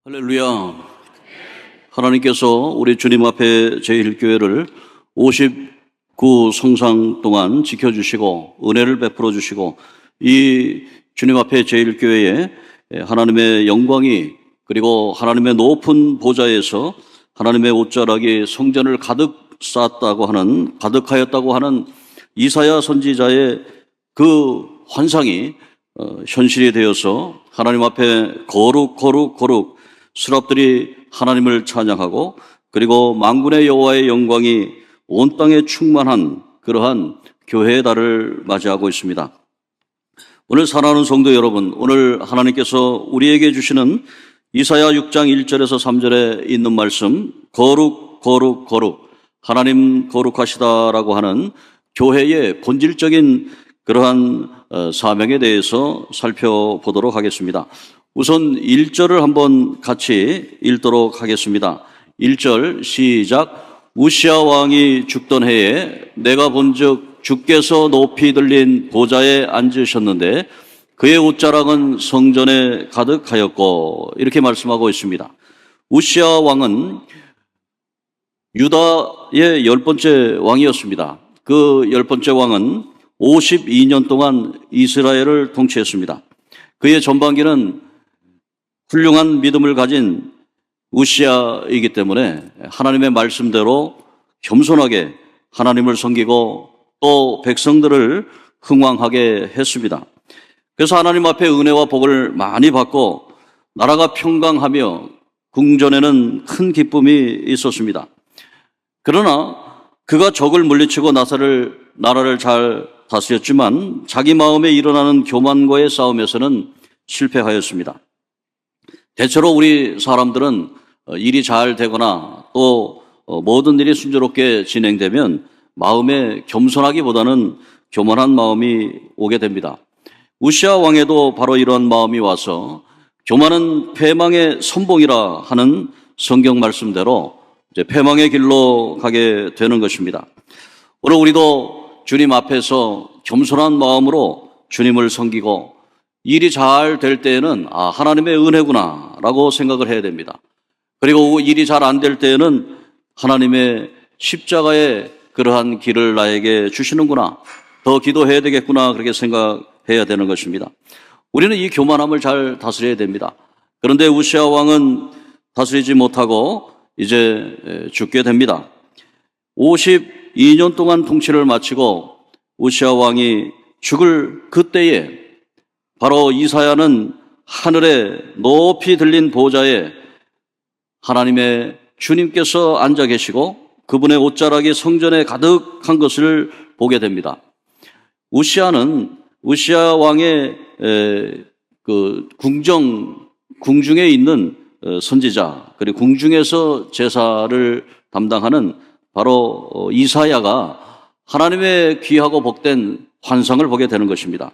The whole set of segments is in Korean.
할렐루야. 하나님께서 우리 주님 앞에 제1교회를 59 성상 동안 지켜주시고 은혜를 베풀어 주시고 이 주님 앞에 제1교회에 하나님의 영광이 그리고 하나님의 높은 보좌에서 하나님의 옷자락이 성전을 가득하였다고 하는 이사야 선지자의 그 환상이 현실이 되어서 하나님 앞에 거룩 스랍들이 하나님을 찬양하고 그리고 만군의 여호와의 영광이 온 땅에 충만한 그러한 교회의 달을 맞이하고 있습니다. 오늘 사랑하는 성도 여러분, 오늘 하나님께서 우리에게 주시는 이사야 6장 1절에서 3절에 있는 말씀, 거룩 하나님 거룩하시다라고 하는 교회의 본질적인 그러한 사명에 대해서 살펴보도록 하겠습니다. 우선 1절을 한번 같이 읽도록 하겠습니다. 1절 시작. 우시야 왕이 죽던 해에 내가 본즉 주께서 높이 들린 보좌에 앉으셨는데 그의 옷자락은 성전에 가득하였고, 이렇게 말씀하고 있습니다. 우시야 왕은 유다의 10번째 왕이었습니다. 그 10번째 왕은 52년 동안 이스라엘을 통치했습니다. 그의 전반기는 훌륭한 믿음을 가진 우시야이기 때문에 하나님의 말씀대로 겸손하게 하나님을 섬기고 또 백성들을 흥왕하게 했습니다. 그래서 하나님 앞에 은혜와 복을 많이 받고 나라가 평강하며 궁전에는 큰 기쁨이 있었습니다. 그러나 그가 적을 물리치고 나라를 잘 다스렸지만 자기 마음에 일어나는 교만과의 싸움에서는 실패하였습니다. 대체로 우리 사람들은 일이 잘 되거나 또 모든 일이 순조롭게 진행되면 마음에 겸손하기보다는 교만한 마음이 오게 됩니다. 우시야 왕에도 바로 이런 마음이 와서 교만은 패망의 선봉이라 하는 성경 말씀대로 이제 패망의 길로 가게 되는 것입니다. 오늘 우리도 주님 앞에서 겸손한 마음으로 주님을 섬기고 일이 잘 될 때에는 하나님의 은혜구나 라고 생각을 해야 됩니다. 그리고 일이 잘 안 될 때에는 하나님의 십자가의 그러한 길을 나에게 주시는구나, 더 기도해야 되겠구나, 그렇게 생각해야 되는 것입니다. 우리는 이 교만함을 잘 다스려야 됩니다. 그런데 우시야 왕은 다스리지 못하고 이제 죽게 됩니다. 52년 동안 통치를 마치고 우시야 왕이 죽을 그때에 바로 이사야는 하늘에 높이 들린 보좌에 하나님의 주님께서 앉아 계시고 그분의 옷자락이 성전에 가득한 것을 보게 됩니다. 우시야 왕의 그 궁중에 있는 선지자, 그리고 궁중에서 제사를 담당하는 바로 이사야가 하나님의 귀하고 복된 환상을 보게 되는 것입니다.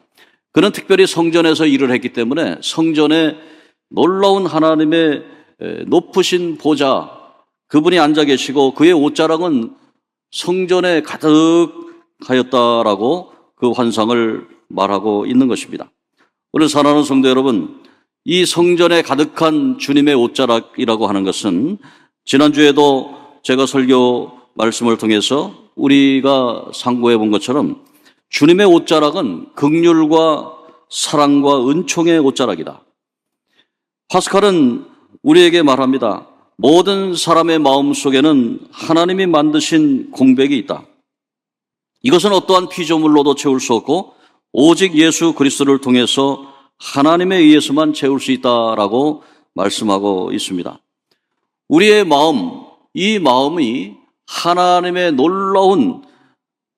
그는 특별히 성전에서 일을 했기 때문에 성전에 놀라운 하나님의 높으신 보좌, 그분이 앉아 계시고 그의 옷자락은 성전에 가득하였다라고 그 환상을 말하고 있는 것입니다. 오늘 사랑하는 성도 여러분, 이 성전에 가득한 주님의 옷자락이라고 하는 것은 지난주에도 제가 설교 말씀을 통해서 우리가 상고해 본 것처럼 주님의 옷자락은 긍휼과 사랑과 은총의 옷자락이다. 파스칼은 우리에게 말합니다. 모든 사람의 마음 속에는 하나님이 만드신 공백이 있다. 이것은 어떠한 피조물로도 채울 수 없고 오직 예수 그리스도를 통해서 하나님에 의해서만 채울 수 있다라고 말씀하고 있습니다. 우리의 마음, 이 마음이 하나님의 놀라운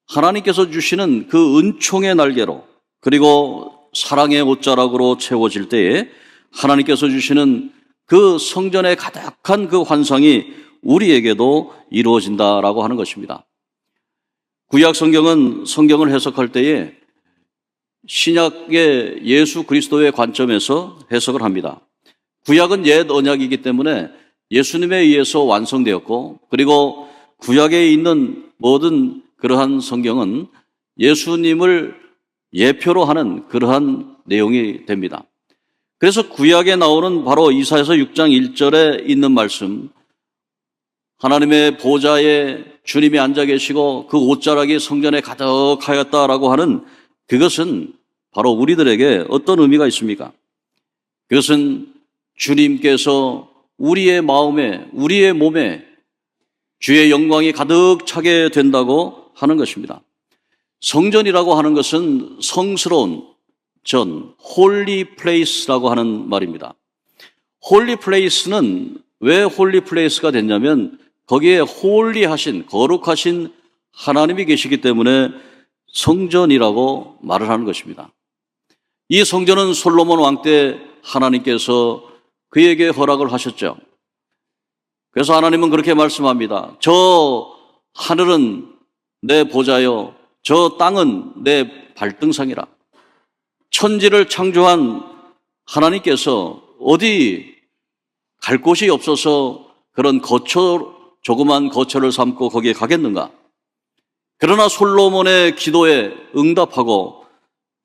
하나님께서 주시는 그 은총의 날개로 그리고 사랑의 옷자락으로 채워질 때에 하나님께서 주시는 그 성전에 가득한 그 환상이 우리에게도 이루어진다라고 하는 것입니다. 구약 성경을 해석할 때에 신약의 예수 그리스도의 관점에서 해석을 합니다. 구약은 옛 언약이기 때문에 예수님에 의해서 완성되었고 그리고 구약에 있는 모든 그러한 성경은 예수님을 예표로 하는 그러한 내용이 됩니다. 그래서 구약에 나오는 바로 이사야서 6장 1절에 있는 말씀, 하나님의 보좌에 주님이 앉아 계시고 그 옷자락이 성전에 가득하였다라고 하는 그것은 바로 우리들에게 어떤 의미가 있습니까? 그것은 주님께서 우리의 마음에, 우리의 몸에 주의 영광이 가득 차게 된다고 하는 것입니다. 성전이라고 하는 것은 성스러운 전, 홀리 플레이스라고 하는 말입니다. 홀리 플레이스는 왜 홀리 플레이스가 됐냐면 거기에 홀리하신, 거룩하신 하나님이 계시기 때문에 성전이라고 말을 하는 것입니다. 이 성전은 솔로몬 왕 때 하나님께서 그에게 허락을 하셨죠. 그래서 하나님은 그렇게 말씀합니다. 저 하늘은 내 보좌요, 저 땅은 내 발등상이라. 천지를 창조한 하나님께서 어디 갈 곳이 없어서 그런 조그만 거처를 삼고 거기에 가겠는가? 그러나 솔로몬의 기도에 응답하고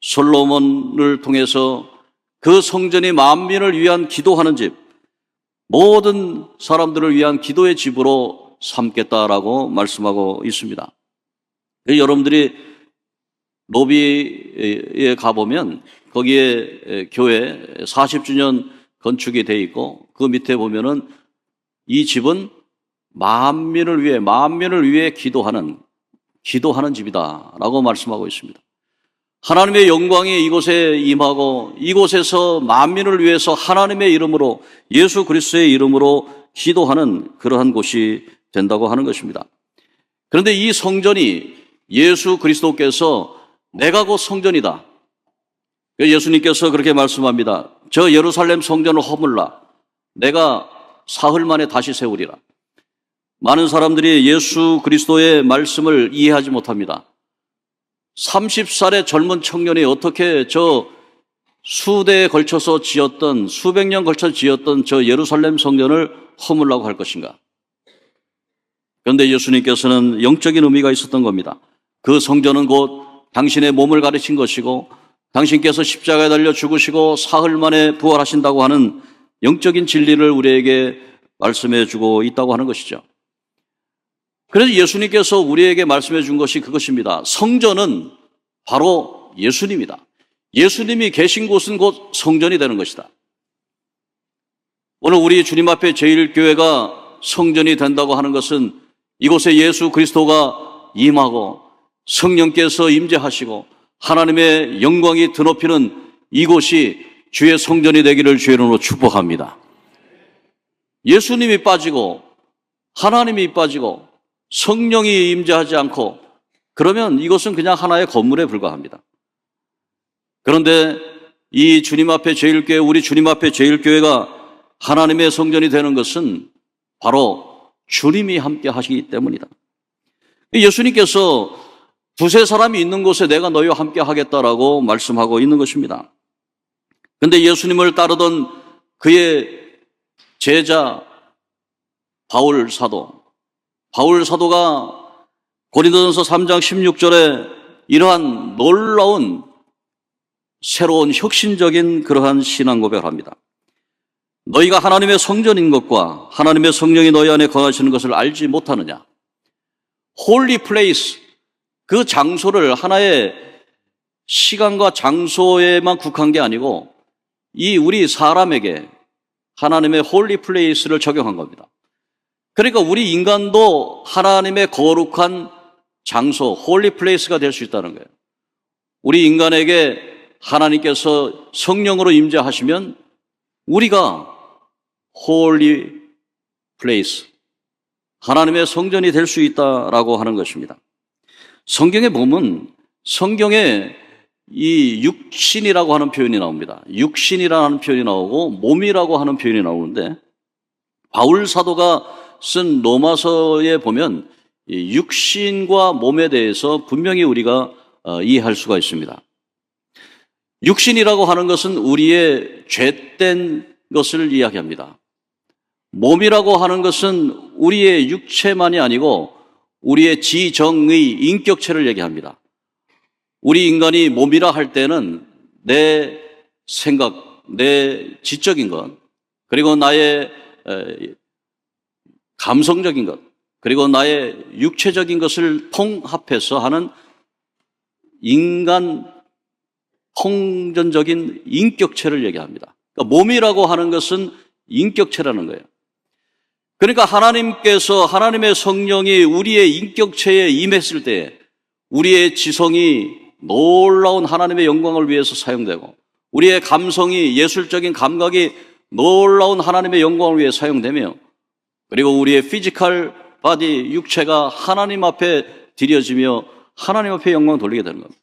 솔로몬을 통해서 그 성전이 만민을 위한 기도하는 집, 모든 사람들을 위한 기도의 집으로 삼겠다라고 말씀하고 있습니다. 여러분들이 로비에 가보면 거기에 교회 40주년 건축이 돼 있고 그 밑에 보면은 이 집은 만민을 위해 기도하는 집이다라고 말씀하고 있습니다. 하나님의 영광이 이곳에 임하고 이곳에서 만민을 위해서 하나님의 이름으로, 예수 그리스도의 이름으로 기도하는 그러한 곳이 된다고 하는 것입니다. 그런데 이 성전이 예수 그리스도께서 내가 곧 성전이다. 예수님께서 그렇게 말씀합니다. 저 예루살렘 성전을 허물라. 내가 사흘 만에 다시 세우리라. 많은 사람들이 예수 그리스도의 말씀을 이해하지 못합니다. 30살의 젊은 청년이 어떻게 저 수대에 걸쳐서 지었던, 수백 년 걸쳐 지었던 저 예루살렘 성전을 허물라고 할 것인가? 그런데 예수님께서는 영적인 의미가 있었던 겁니다. 그 성전은 곧 당신의 몸을 가르친 것이고 당신께서 십자가에 달려 죽으시고 사흘 만에 부활하신다고 하는 영적인 진리를 우리에게 말씀해 주고 있다고 하는 것이죠. 그래서 예수님께서 우리에게 말씀해 준 것이 그것입니다. 성전은 바로 예수님이다. 예수님이 계신 곳은 곧 성전이 되는 것이다. 오늘 우리 주님 앞에 제1교회가 성전이 된다고 하는 것은 이곳에 예수 그리스도가 임하고 성령께서 임재하시고 하나님의 영광이 드높이는 이곳이 주의 성전이 되기를 주의 이름으로 축복합니다. 예수님이 빠지고 하나님이 빠지고 성령이 임재하지 않고 그러면 이것은 그냥 하나의 건물에 불과합니다. 그런데 이 주님 앞에 제1교회, 우리 주님 앞에 제1교회가 하나님의 성전이 되는 것은 바로 주님이 함께 하시기 때문이다. 예수님께서 두세 사람이 있는 곳에 내가 너희와 함께 하겠다라고 말씀하고 있는 것입니다. 그런데 예수님을 따르던 그의 제자 바울 사도가 고린도전서 3장 16절에 이러한 놀라운 새로운 혁신적인 그러한 신앙 고백을 합니다. 너희가 하나님의 성전인 것과 하나님의 성령이 너희 안에 거하시는 것을 알지 못하느냐? 홀리 플레이스, 그 장소를 하나의 시간과 장소에만 국한 게 아니고 이 우리 사람에게 하나님의 홀리 플레이스를 적용한 겁니다. 그러니까 우리 인간도 하나님의 거룩한 장소, 홀리 플레이스가 될 수 있다는 거예요. 우리 인간에게 하나님께서 성령으로 임재하시면 우리가 홀리 플레이스, 하나님의 성전이 될 수 있다라고 하는 것입니다. 성경에 보면 성경에 이 육신이라고 하는 표현이 나옵니다. 육신이라는 표현이 나오고 몸이라고 하는 표현이 나오는데 바울 사도가 쓴 로마서에 보면 육신과 몸에 대해서 분명히 우리가 이해할 수가 있습니다. 육신이라고 하는 것은 우리의 죄된 것을 이야기합니다. 몸이라고 하는 것은 우리의 육체만이 아니고 우리의 지정의 인격체를 얘기합니다. 우리 인간이 몸이라 할 때는 내 생각, 내 지적인 것, 그리고 나의 감성적인 것, 그리고 나의 육체적인 것을 통합해서 하는 인간 통전적인 인격체를 얘기합니다. 그러니까 몸이라고 하는 것은 인격체라는 거예요. 그러니까 하나님께서 하나님의 성령이 우리의 인격체에 임했을 때 우리의 지성이 놀라운 하나님의 영광을 위해서 사용되고 우리의 감성이 예술적인 감각이 놀라운 하나님의 영광을 위해 사용되며 그리고 우리의 피지컬 바디 육체가 하나님 앞에 드려지며 하나님 앞에 영광을 돌리게 되는 겁니다.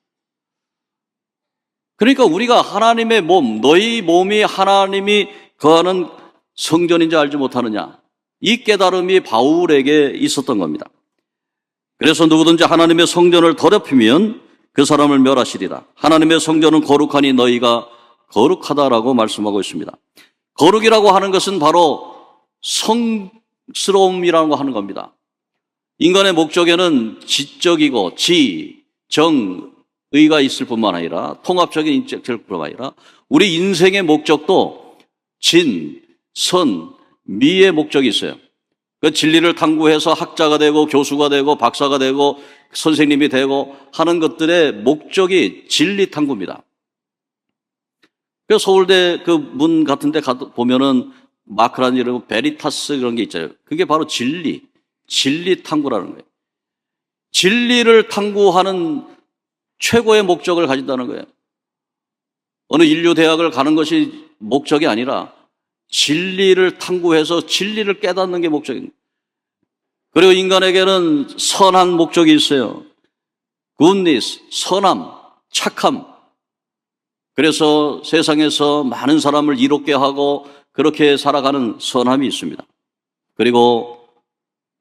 그러니까 우리가 하나님의 몸, 너희 몸이 하나님이 거하는 성전인지 알지 못하느냐, 이 깨달음이 바울에게 있었던 겁니다. 그래서 누구든지 하나님의 성전을 더럽히면 그 사람을 멸하시리라. 하나님의 성전은 거룩하니 너희가 거룩하다라고 말씀하고 있습니다. 거룩이라고 하는 것은 바로 성스러움이라고 하는 겁니다. 인간의 목적에는 지적이고 지, 정, 의가 있을 뿐만 아니라 통합적인 인격일 뿐만 아니라 우리 인생의 목적도 진, 선, 미의 목적이 있어요. 그 진리를 탐구해서 학자가 되고 교수가 되고 박사가 되고 선생님이 되고 하는 것들의 목적이 진리 탐구입니다. 그 서울대 그 문 같은 데 보면은 마크라는 이런 베리타스 그런 게 있잖아요. 그게 바로 진리 탐구라는 거예요. 진리를 탐구하는 최고의 목적을 가진다는 거예요. 어느 인류대학을 가는 것이 목적이 아니라 진리를 탐구해서 진리를 깨닫는 게 목적입니다. 그리고 인간에게는 선한 목적이 있어요. goodness, 선함, 착함. 그래서 세상에서 많은 사람을 이롭게 하고 그렇게 살아가는 선함이 있습니다. 그리고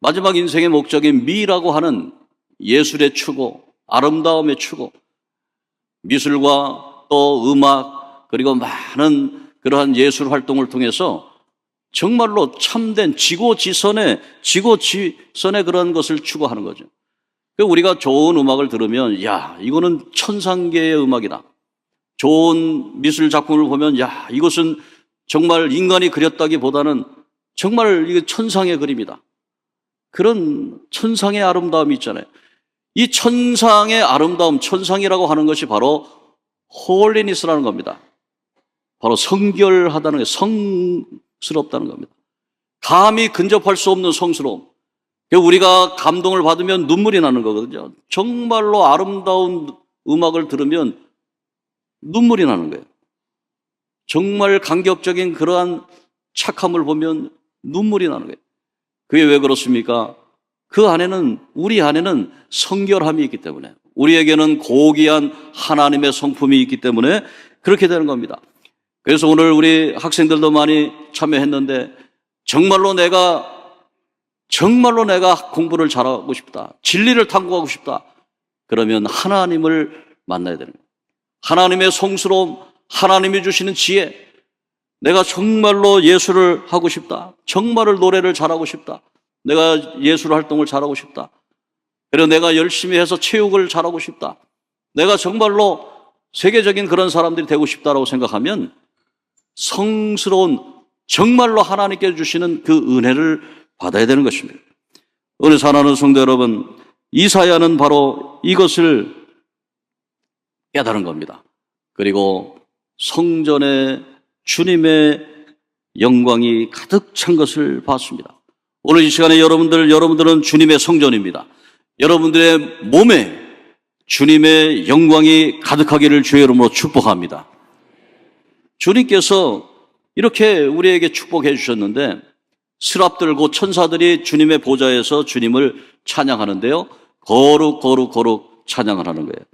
마지막 인생의 목적인 미라고 하는 예술의 추구, 아름다움의 추구, 미술과 또 음악 그리고 많은 그러한 예술 활동을 통해서 정말로 참된 지고지선의 그런 것을 추구하는 거죠. 우리가 좋은 음악을 들으면 야, 이거는 천상계의 음악이다. 좋은 미술 작품을 보면 야, 이것은 정말 인간이 그렸다기보다는 정말 이게 천상의 그림이다. 그런 천상의 아름다움이 있잖아요. 이 천상의 아름다움, 천상이라고 하는 것이 바로 홀리니스라는 겁니다. 바로 성결하다는 게 성스럽다는 겁니다. 감히 근접할 수 없는 성스러움. 우리가 감동을 받으면 눈물이 나는 거거든요. 정말로 아름다운 음악을 들으면 눈물이 나는 거예요. 정말 감격적인 그러한 착함을 보면 눈물이 나는 거예요. 그게 왜 그렇습니까? 그 안에는, 우리 안에는 성결함이 있기 때문에, 우리에게는 고귀한 하나님의 성품이 있기 때문에 그렇게 되는 겁니다. 그래서 오늘 우리 학생들도 많이 참여했는데 정말로 내가 공부를 잘하고 싶다. 진리를 탐구하고 싶다. 그러면 하나님을 만나야 되는 거예요. 하나님의 성스러움, 하나님이 주시는 지혜. 내가 정말로 예술을 하고 싶다. 정말로 노래를 잘하고 싶다. 내가 예술 활동을 잘하고 싶다. 그리고 내가 열심히 해서 체육을 잘하고 싶다. 내가 정말로 세계적인 그런 사람들이 되고 싶다라고 생각하면 성스러운 정말로 하나님께 주시는 그 은혜를 받아야 되는 것입니다. 오늘 사랑하는 성도 여러분, 이사야는 바로 이것을 깨달은 겁니다. 그리고 성전에 주님의 영광이 가득 찬 것을 봤습니다. 오늘 이 시간에 여러분들은 주님의 성전입니다. 여러분들의 몸에 주님의 영광이 가득하기를 주의 이름으로 축복합니다. 주님께서 이렇게 우리에게 축복해 주셨는데 스랍들 곧 천사들이 주님의 보좌에서 주님을 찬양하는데요. 거룩 거룩 거룩 찬양을 하는 거예요.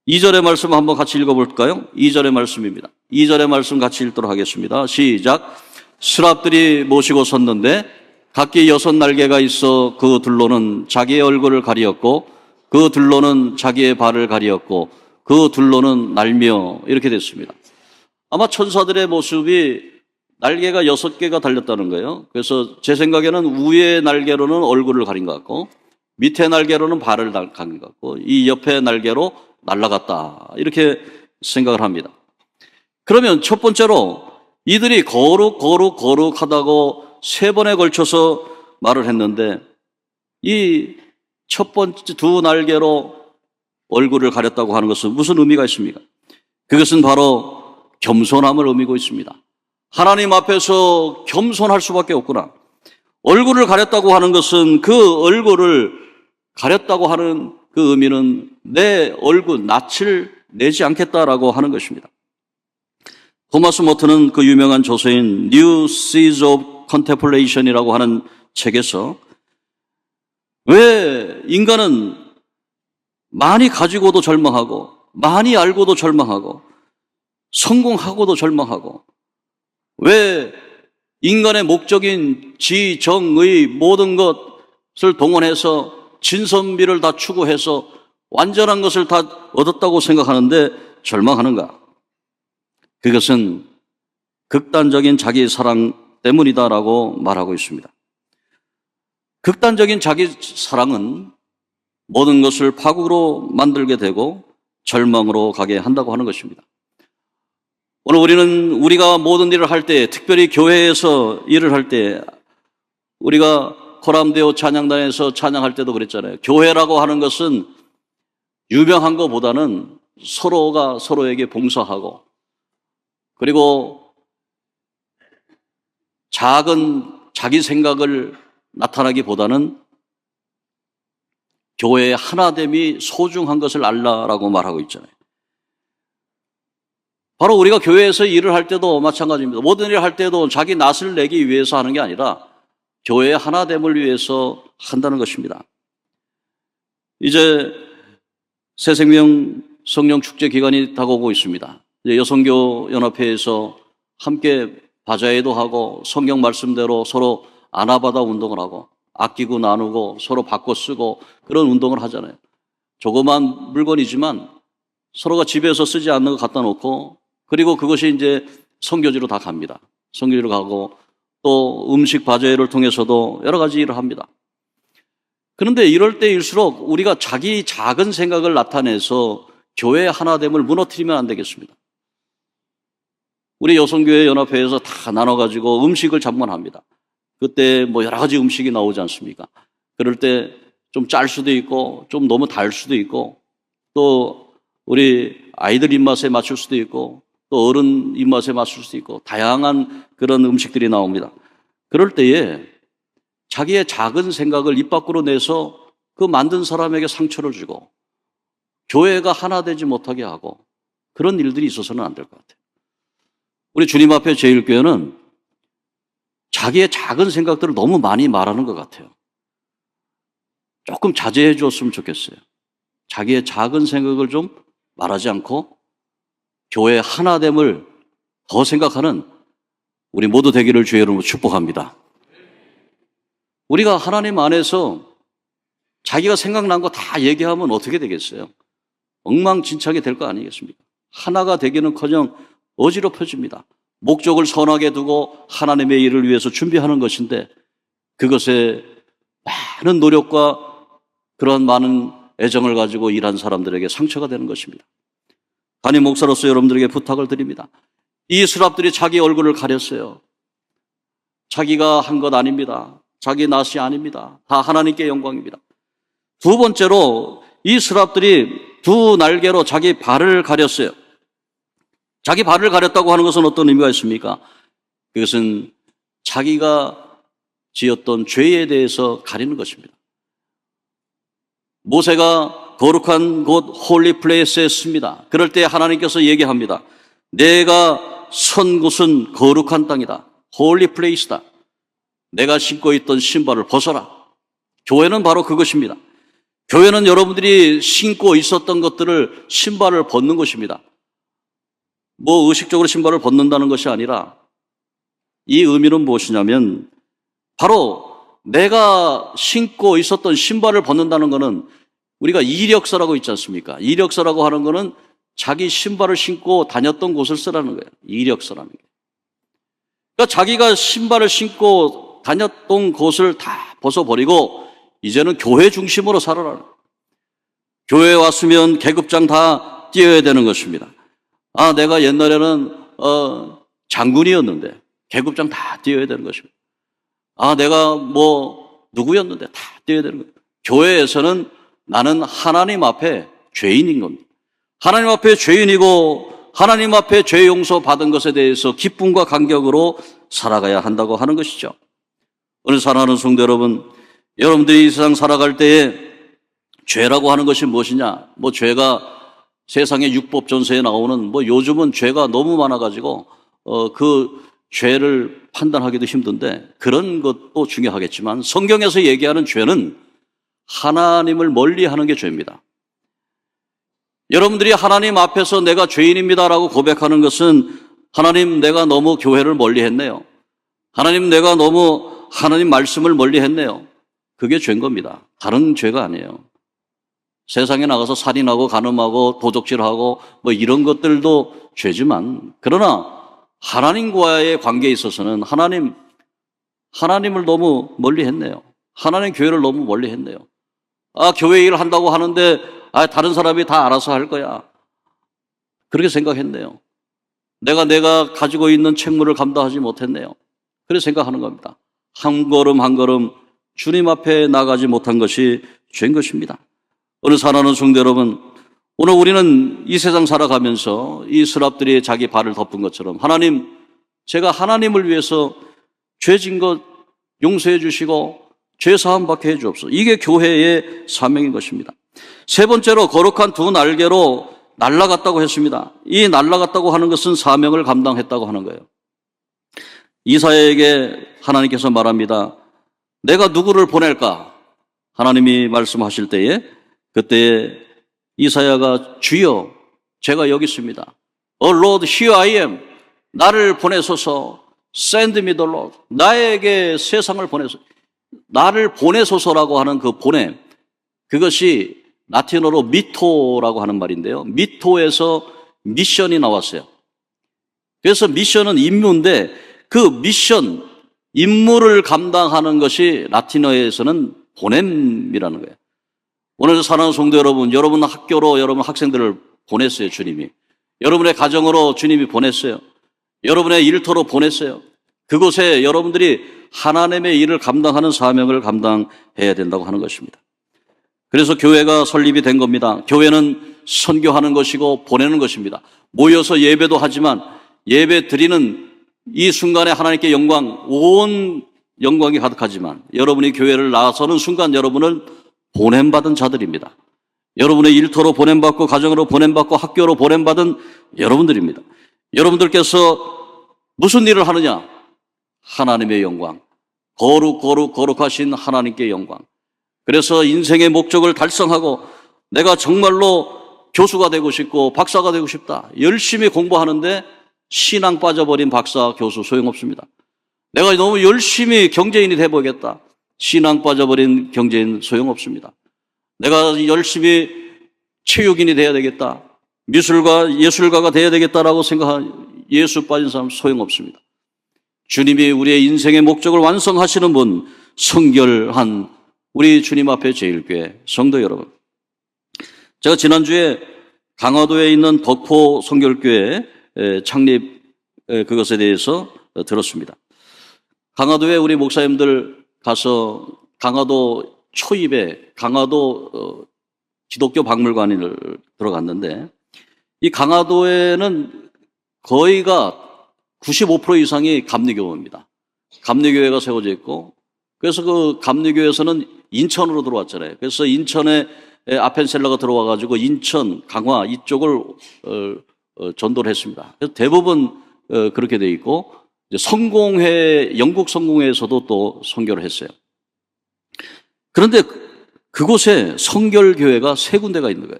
2절의 말씀 한번 같이 읽어볼까요? 2절의 말씀입니다. 2절의 말씀 같이 읽도록 하겠습니다. 시작. 스랍들이 모시고 섰는데 각기 6날개가 있어 그 둘로는 자기의 얼굴을 가리었고 그 둘로는 자기의 발을 가리었고 그 둘로는 날며 이렇게 됐습니다. 아마 천사들의 모습이 날개가 6개가 달렸다는 거예요. 그래서 제 생각에는 위의 날개로는 얼굴을 가린 것 같고 밑에 날개로는 발을 가린 것 같고 이 옆에 날개로 날아갔다 이렇게 생각을 합니다. 그러면 첫 번째로 이들이 거룩하다고 3번에 걸쳐서 말을 했는데 이 첫 번째 2날개로 얼굴을 가렸다고 하는 것은 무슨 의미가 있습니까? 그것은 바로 겸손함을 의미하고 있습니다. 하나님 앞에서 겸손할 수밖에 없구나. 얼굴을 가렸다고 하는 것은 그 얼굴을 가렸다고 하는 그 의미는 내 얼굴, 낯을 내지 않겠다라고 하는 것입니다. 토마스 모트는 그 유명한 저서인 New Seas of Contemplation이라고 하는 책에서 왜 인간은 많이 가지고도 절망하고 많이 알고도 절망하고 성공하고도 절망하고 왜 인간의 목적인 지, 정, 의 모든 것을 동원해서 진선미를 다 추구해서 완전한 것을 다 얻었다고 생각하는데 절망하는가? 그것은 극단적인 자기 사랑 때문이다라고 말하고 있습니다. 극단적인 자기 사랑은 모든 것을 파국으로 만들게 되고 절망으로 가게 한다고 하는 것입니다. 오늘 우리가 모든 일을 할 때, 특별히 교회에서 일을 할 때, 우리가 코람데오 찬양단에서 찬양할 때도 그랬잖아요. 교회라고 하는 것은 유명한 것보다는 서로가 서로에게 봉사하고, 그리고 작은 자기 생각을 나타나기보다는 교회의 하나됨이 소중한 것을 알라라고 말하고 있잖아요. 바로 우리가 교회에서 일을 할 때도 마찬가지입니다. 모든 일을 할 때도 자기 낯을 내기 위해서 하는 게 아니라 교회의 하나됨을 위해서 한다는 것입니다. 이제 새생명 성령 축제 기간이 다가오고 있습니다. 이제 여성교 연합회에서 함께 바자회도 하고 성경 말씀대로 서로 아나바다 운동을 하고 아끼고 나누고 서로 바꿔 쓰고 그런 운동을 하잖아요. 조그만 물건이지만 서로가 집에서 쓰지 않는 거 갖다 놓고 그리고 그것이 이제 선교지로 다 갑니다. 선교지로 가고 또 음식 바자회를 통해서도 여러 가지 일을 합니다. 그런데 이럴 때일수록 우리가 자기 작은 생각을 나타내서 교회의 하나됨을 무너뜨리면 안 되겠습니다. 우리 여성교회 연합회에서 다 나눠가지고 음식을 잠관합니다. 그때 뭐 여러 가지 음식이 나오지 않습니까? 그럴 때 좀 짤 수도 있고 좀 너무 달 수도 있고 또 우리 아이들 입맛에 맞출 수도 있고 또 어른 입맛에 맞출 수도 있고 다양한 그런 음식들이 나옵니다. 그럴 때에 자기의 작은 생각을 입 밖으로 내서 그 만든 사람에게 상처를 주고 교회가 하나 되지 못하게 하고 그런 일들이 있어서는 안 될 것 같아요. 우리 주님 앞에 제1교회는 자기의 작은 생각들을 너무 많이 말하는 것 같아요. 조금 자제해 줬으면 좋겠어요. 자기의 작은 생각을 좀 말하지 않고 교회의 하나됨을 더 생각하는 우리 모두 되기를 주의 이름으로 축복합니다. 우리가 하나님 안에서 자기가 생각난 거 다 얘기하면 어떻게 되겠어요? 엉망진창이 될 거 아니겠습니까? 하나가 되기는커녕 어지럽혀집니다. 목적을 선하게 두고 하나님의 일을 위해서 준비하는 것인데 그것에 많은 노력과 그런 많은 애정을 가지고 일한 사람들에게 상처가 되는 것입니다. 담임 목사로서 여러분들에게 부탁을 드립니다. 이 스랍들이 자기 얼굴을 가렸어요. 자기가 한 것 아닙니다. 자기 낯이 아닙니다. 다 하나님께 영광입니다. 두 번째로 이 스랍들이 2날개로 자기 발을 가렸어요. 자기 발을 가렸다고 하는 것은 어떤 의미가 있습니까? 그것은 자기가 지었던 죄에 대해서 가리는 것입니다. 모세가 거룩한 곳 홀리 플레이스에 씁니다. 그럴 때 하나님께서 얘기합니다. 내가 선 곳은 거룩한 땅이다. 홀리 플레이스다. 내가 신고 있던 신발을 벗어라. 교회는 바로 그것입니다. 교회는 여러분들이 신고 있었던 것들을 신발을 벗는 것입니다. 뭐 의식적으로 신발을 벗는다는 것이 아니라 이 의미는 무엇이냐면 바로 내가 신고 있었던 신발을 벗는다는 것은 우리가 이력서라고 있지 않습니까? 이력서라고 하는 것은 자기 신발을 신고 다녔던 곳을 쓰라는 거예요. 이력서라는 게. 그러니까 자기가 신발을 신고 다녔던 곳을 다 벗어버리고 이제는 교회 중심으로 살아라. 교회에 왔으면 계급장 다 뛰어야 되는 것입니다. 아, 내가 옛날에는 장군이었는데 계급장 다 뛰어야 되는 것입니다. 아, 내가 뭐 누구였는데 다 뛰어야 되는 거예요. 교회에서는 나는 하나님 앞에 죄인인 겁니다. 하나님 앞에 죄인이고 하나님 앞에 죄 용서 받은 것에 대해서 기쁨과 감격으로 살아가야 한다고 하는 것이죠. 오늘 사랑하는 성도 여러분, 여러분들이 이 세상 살아갈 때에 죄라고 하는 것이 무엇이냐? 뭐 죄가 세상의 율법전서에 나오는 뭐 요즘은 죄가 너무 많아가지고 그 죄를 판단하기도 힘든데 그런 것도 중요하겠지만 성경에서 얘기하는 죄는 하나님을 멀리하는 게 죄입니다. 여러분들이 하나님 앞에서 내가 죄인입니다라고 고백하는 것은 하나님 내가 너무 교회를 멀리했네요. 하나님 내가 너무 하나님 말씀을 멀리했네요. 그게 죄인 겁니다. 다른 죄가 아니에요. 세상에 나가서 살인하고 간음하고 도적질하고 뭐 이런 것들도 죄지만 그러나 하나님과의 관계에 있어서는 하나님을 너무 멀리했네요. 하나님 교회를 너무 멀리했네요. 아, 교회 일 한다고 하는데 다른 사람이 다 알아서 할 거야. 그렇게 생각했네요. 내가 가지고 있는 책무를 감당하지 못했네요. 그렇게 생각하는 겁니다. 한 걸음 한 걸음 주님 앞에 나가지 못한 것이 죄인 것입니다. 오늘 사랑하는 성도 여러분, 오늘 우리는 이 세상 살아가면서 이 스랍들이 자기 발을 덮은 것처럼 하나님, 제가 하나님을 위해서 죄진 것 용서해 주시고 죄 사함 받게 해 주옵소서. 이게 교회의 사명인 것입니다. 세 번째로 거룩한 두 날개로 날아갔다고 했습니다. 이 날아갔다고 하는 것은 사명을 감당했다고 하는 거예요. 이사야에게 하나님께서 말합니다. 내가 누구를 보낼까? 하나님이 말씀하실 때에 그때 이사야가 주여 제가 여기 있습니다. Oh Lord, here I am. 나를 보내소서. Send me the Lord. 나에게 세상을 보내소서. 나를 보내소서라고 하는 그 보냄, 그것이 라틴어로 미토라고 하는 말인데요. 미토에서 미션이 나왔어요. 그래서 미션은 임무인데 그 미션, 임무를 감당하는 것이 라틴어에서는 보냄이라는 거예요. 오늘 사랑하는 성도 여러분, 여러분 학교로 여러분 학생들을 보냈어요, 주님이. 여러분의 가정으로 주님이 보냈어요. 여러분의 일터로 보냈어요. 그곳에 여러분들이 하나님의 일을 감당하는 사명을 감당해야 된다고 하는 것입니다. 그래서 교회가 설립이 된 겁니다. 교회는 선교하는 것이고 보내는 것입니다. 모여서 예배도 하지만 예배 드리는 이 순간에 하나님께 영광, 온 영광이 가득하지만 여러분이 교회를 나서는 순간 여러분은 보냄받은 자들입니다. 여러분의 일터로 보냄받고 가정으로 보냄받고 학교로 보냄받은 여러분들입니다. 여러분들께서 무슨 일을 하느냐? 하나님의 영광, 거룩하신 하나님께 영광. 그래서 인생의 목적을 달성하고 내가 정말로 교수가 되고 싶고 박사가 되고 싶다. 열심히 공부하는데 신앙 빠져버린 박사, 교수 소용없습니다. 내가 너무 열심히 경제인이 돼보겠다. 신앙 빠져버린 경제인 소용없습니다. 내가 열심히 체육인이 돼야 되겠다. 예술가가 돼야 되겠다라고 생각한 예수 빠진 사람 소용없습니다. 주님이 우리의 인생의 목적을 완성하시는 분, 성결한 우리 주님 앞에 제일교회 성도 여러분. 제가 지난주에 강화도에 있는 덕포 성결교회 창립 그것에 대해서 들었습니다. 강화도에 우리 목사님들 가서 강화도 초입에 강화도 기독교 박물관을 들어갔는데 이 강화도에는 거의가 95% 이상이 감리교회입니다. 감리교회가 세워져 있고 그래서 그 감리교회에서는 인천으로 들어왔잖아요. 그래서 인천에 아펜셀러가 들어와가지고 인천, 강화 이쪽을 전도를 했습니다. 그래서 대부분 그렇게 돼 있고 성공회, 영국 성공회에서도 또 선교를 했어요. 그런데 그곳에 성결교회가 세 군데가 있는 거예요.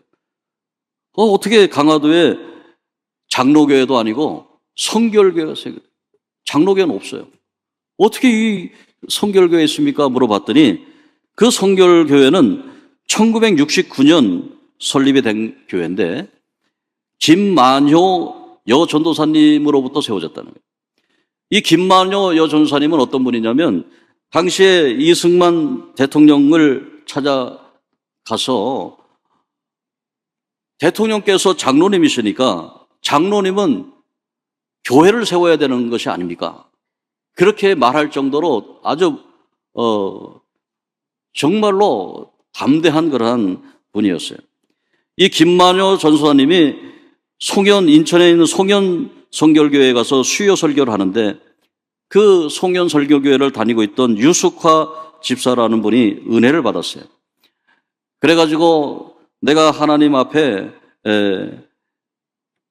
어떻게 강화도에 장로교회도 아니고 성결교회가 세 군데, 장로교회는 없어요. 어떻게 이 성결교회에 있습니까? 물어봤더니 그 성결교회는 1969년 설립이 된 교회인데 김만효 여전도사님으로부터 세워졌다는 거예요. 이 김만효 여전도사님은 어떤 분이냐면 당시에 이승만 대통령을 찾아가서 대통령께서 장로님이시니까 장로님은 교회를 세워야 되는 것이 아닙니까? 그렇게 말할 정도로 아주 정말로 담대한 그러한 분이었어요. 이 김만효 전도사님이 인천에 있는 송현 성결교회에 가서 수요 설교를 하는데 그 송현 설교교회를 다니고 있던 유숙화 집사라는 분이 은혜를 받았어요. 그래가지고 내가 하나님 앞에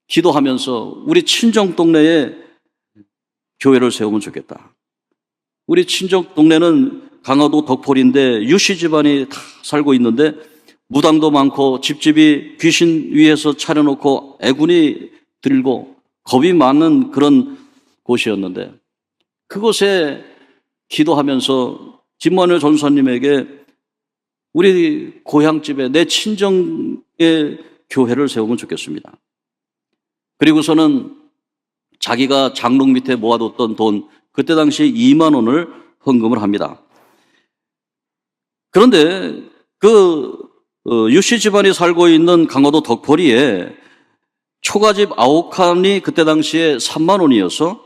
기도하면서 우리 친정 동네에 교회를 세우면 좋겠다. 우리 친정 동네는 강화도 덕포리인데 유씨 집안이 다 살고 있는데 무당도 많고 집집이 귀신 위에서 차려놓고 애군이 들고 겁이 많은 그런 곳이었는데 그곳에 기도하면서 김만효 전사님에게 우리 고향집에 내 친정의 교회를 세우면 좋겠습니다. 그리고서는 자기가 장롱 밑에 모아뒀던 돈, 그때 당시에 2만 원을 헌금을 합니다. 그런데 유씨 집안이 살고 있는 강화도 덕포리에 초가집 9칸이 그때 당시에 3만 원이어서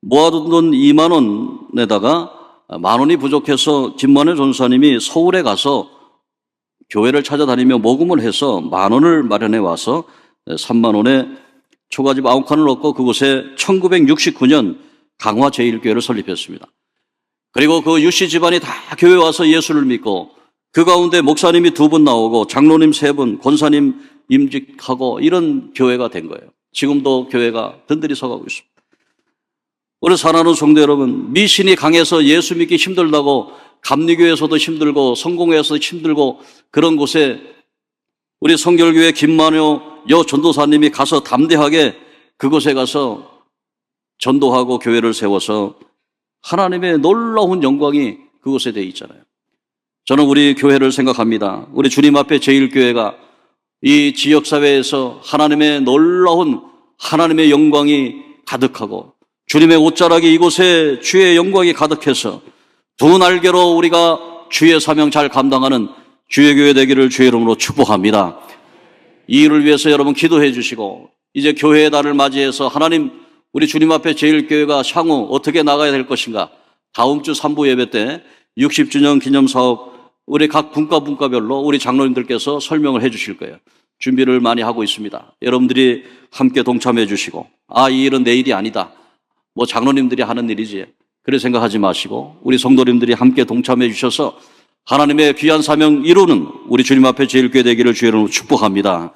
모아둔 돈 2만 원에다가 만 원이 부족해서 김만효 전사님이 서울에 가서 교회를 찾아다니며 모금을 해서 만 원을 마련해 와서 3만 원에 초가집 9칸을 얻고 그곳에 1969년 강화 제1교회를 설립했습니다. 그리고 그 유씨 집안이 다 교회 와서 예수를 믿고 그 가운데 목사님이 2분 나오고 장로님 3분, 권사님 임직하고 이런 교회가 된 거예요. 지금도 교회가 든든히 서가고 있습니다. 우리 사랑하는 성도 여러분, 미신이 강해서 예수 믿기 힘들다고 감리교회에서도 힘들고 성공회에서도 힘들고 그런 곳에 우리 성결교회 김만효 여 전도사님이 가서 담대하게 그곳에 가서 전도하고 교회를 세워서 하나님의 놀라운 영광이 그곳에 되어 있잖아요. 저는 우리 교회를 생각합니다. 우리 주님 앞에 제1교회가 이 지역사회에서 하나님의 놀라운 하나님의 영광이 가득하고 주님의 옷자락이 이곳에 주의 영광이 가득해서 두 날개로 우리가 주의 사명 잘 감당하는 주의 교회 되기를 주의 이름으로 축복합니다. 이 일을 위해서 여러분 기도해 주시고 이제 교회의 날을 맞이해서 하나님 우리 주님 앞에 제1교회가 향후 어떻게 나가야 될 것인가 다음 주 3부 예배 때 60주년 기념사업 우리 각 분과별로 우리 장로님들께서 설명을 해 주실 거예요. 준비를 많이 하고 있습니다. 여러분들이 함께 동참해 주시고 이 일은 내 일이 아니다. 뭐 장로님들이 하는 일이지. 그래 생각하지 마시고 우리 성도님들이 함께 동참해 주셔서 하나님의 귀한 사명 이루는 우리 주님 앞에 제1교회 되기를 주의 이름으로 축복합니다.